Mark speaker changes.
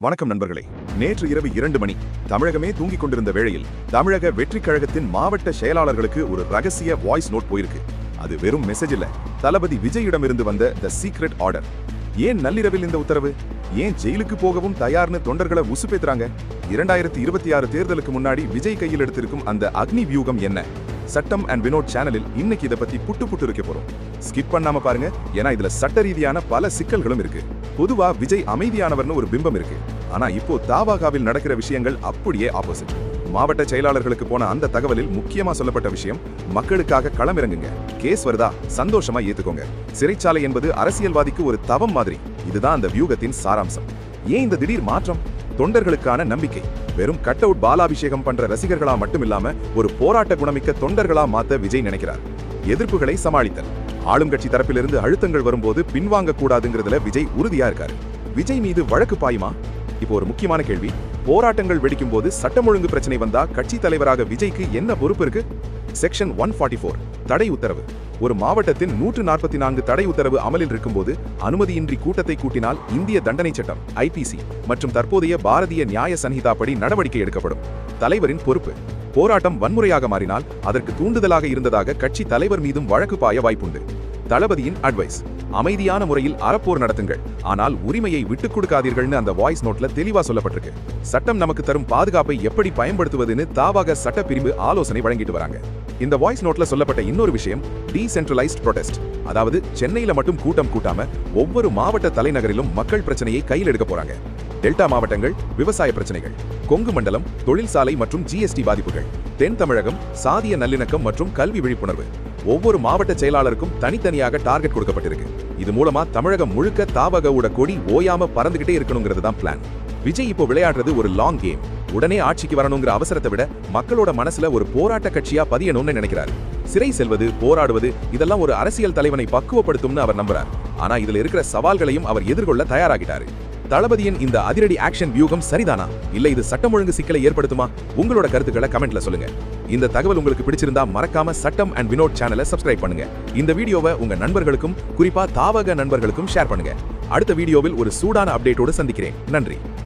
Speaker 1: வணக்கம் நண்பர்களே. நேற்று இரவு 2 மணி தமிழகமே தூங்கிக் கொண்டிருந்த வேளையில் தமிழக வெற்றிக் கழகத்தின் மாவட்ட செயலாளர்களுக்கு ஒரு ரகசிய வாய்ஸ் நோட் போயிருக்கு. அது வெறும் மெசேஜ் இல்ல, தளபதி விஜயிடமிருந்து வந்த தி சீக்ரெட் ஆர்டர். ஏன் நள்ளிரவில் இந்த உத்தரவு? ஏன் ஜெயிலுக்கு போகவும் தயார்னு தொண்டர்களை உசுப்பேத்துறாங்க? 2026 தேர்தலுக்கு முன்னாடி விஜய் கையில் எடுத்திருக்கும் அந்த அக்னி வியூகம் என்ன? சட்டம் அண்ட் வினோட் சேனலில் இன்னைக்கு இதை பத்தி புட்டு இருக்க போறோம். ஸ்கிப் பண்ணாம பாருங்க, ஏன்னா இதுல சட்ட ரீதியான பல சிக்கல்களும் இருக்கு. பொதுவா விஜய் அமைதியானவர்னு ஒரு பிம்பம் இருக்கு. ஆனா இப்போ தாவாகாவில் நடக்கிற விஷயங்கள் அப்படியே ஆப்போசிட். மாவட்ட செயலாளர்களுக்கு போன அந்த தகவலில் முக்கியமா சொல்லப்பட்ட விஷயம், மக்களுக்காக களமிறங்குங்க, கேஸ் வருதா சந்தோஷமா ஏத்துக்கோங்க, சிறைச்சாலை என்பது அரசியல்வாதிக்கு ஒரு தவம் மாதிரி. இதுதான் அந்த வியூகத்தின் சாராம்சம். ஏன் இந்த திடீர் மாற்றம்? தொண்டர்களுக்கான நம்பிக்கை. வெறும் கட் அவுட் பாலாபிஷேகம் பண்ற ரசிகர்களா மட்டும் இல்லாம ஒரு போராட்ட குணமிக்க தொண்டர்களா மாத்த விஜய் நினைக்கிறார். எதிர்ப்புகளை சமாளித்தல். ஆளும் கட்சி தரப்பிலிருந்து அழுத்தங்கள் வரும்போது பின்வாங்க கூடாதுங்கிறதுல விஜய் உறுதியா இருக்காரு. விஜய் மீது வழக்கு பாயுமா? இப்போ ஒரு முக்கியமான கேள்வி. போராட்டங்கள் வெடிக்கும் போது சட்டம் ஒழுங்கு பிரச்சனை வந்தா கட்சி தலைவராக விஜய்க்கு என்ன பொறுப்பு இருக்கு? செக்ஷன் 144 தடை உத்தரவு. ஒரு மாவட்டத்தின் 144 தடை உத்தரவு அமலில் இருக்கும்போது அனுமதியின்றி கூட்டத்தை கூட்டினால் இந்திய தண்டனை சட்டம் IPC மற்றும் தற்போதைய பாரதிய நியாய சன்ஹிதா படி நடவடிக்கை எடுக்கப்படும். தலைவரின் பொறுப்பு. போராட்டம் வன்முறையாக மாறினால் அதற்கு தூண்டுதலாக இருந்ததாக கட்சி தலைவர் மீதும் வழக்கு பாய வாய்ப்புண்டு. தளபதியின் அட்வைஸ். அமைதியான முறையில் அறப்போர் நடத்துங்கள், ஆனால் உரிமையை விட்டுக் கொடுக்காதீர்கள்னு அந்த வாய்ஸ் நோட்ல தெளிவா சொல்லப்பட்டிருக்கு. சட்டம் நமக்கு தரும் பாதுகாப்பை எப்படி பயன்படுத்துவதுன்னு தாவாக சட்டப்பிரிவு ஆலோசனை வழங்கிட்டு வராங்க. இந்த வாய்ஸ் நோட்ல சொல்லப்பட்ட இன்னொரு விஷயம் டீசென்ட்ரலைஸ்ட் ப்ரொடெஸ்ட். அதாவது சென்னையில மட்டும் கூட்டம் கூட்டாம ஒவ்வொரு மாவட்ட தலைநகரிலும் மக்கள் பிரச்சனையை கையில் எடுக்க போறாங்க. டெல்டா மாவட்டங்கள் விவசாய பிரச்சனைகள், கொங்கு மண்டலம் தொழில்சாலை மற்றும் GST பாதிப்புகள், தென் தமிழகம் சாதிய நல்லிணக்கம் மற்றும் கல்வி விழிப்புணர்வு. ஒவ்வொரு மாவட்ட செயலாளருக்கும் தனித்தனியாக டார்கெட் கொடுக்கப்பட்டிருக்கு. இது மூலமா தமிழகம் முழுக்க தாவகவோட கொடி ஓயாம பறந்துகிட்டே இருக்கணுங்கிறது தான் பிளான். விஜய் இப்போ விளையாடுறது ஒரு லாங் கேம். உடனே ஆட்சிக்கு வரணுங்கிற அவசரத்தை விட மக்களோட மனசுல ஒரு போராட்ட கட்சியா பதியணும்னு நினைக்கிறாரு. சிறை செல்வது, போராடுவது இதெல்லாம் ஒரு அரசியல் தலைவனை பக்குவப்படுத்தும்னு அவர் நம்புறார். ஆனா இதுல இருக்கிற சவால்களையும் அவர் எதிர்கொள்ள தயாராகிட்டாரு. தளபதியின் இந்த அதிரடி ஆக்ஷன் வியூகம் சரிதானா, இல்ல இது சட்டம் ஒழுங்கு சிக்கலை ஏற்படுத்துமா? உங்களோட கருத்துக்களை கமெண்ட்ல சொல்லுங்க. இந்த தகவல் உங்களுக்கு பிடிச்சிருந்தா மறக்காம சட்டம் அண்ட் வினோட் சேனலை சப்ஸ்கிரைப் பண்ணுங்க. இந்த வீடியோவை உங்க நண்பர்களுக்கும் குறிப்பா தாவக நண்பர்களுக்கும் ஷேர் பண்ணுங்க. அடுத்த வீடியோவில் ஒரு சூடான அப்டேட்டோடு சந்திக்கிறேன். நன்றி.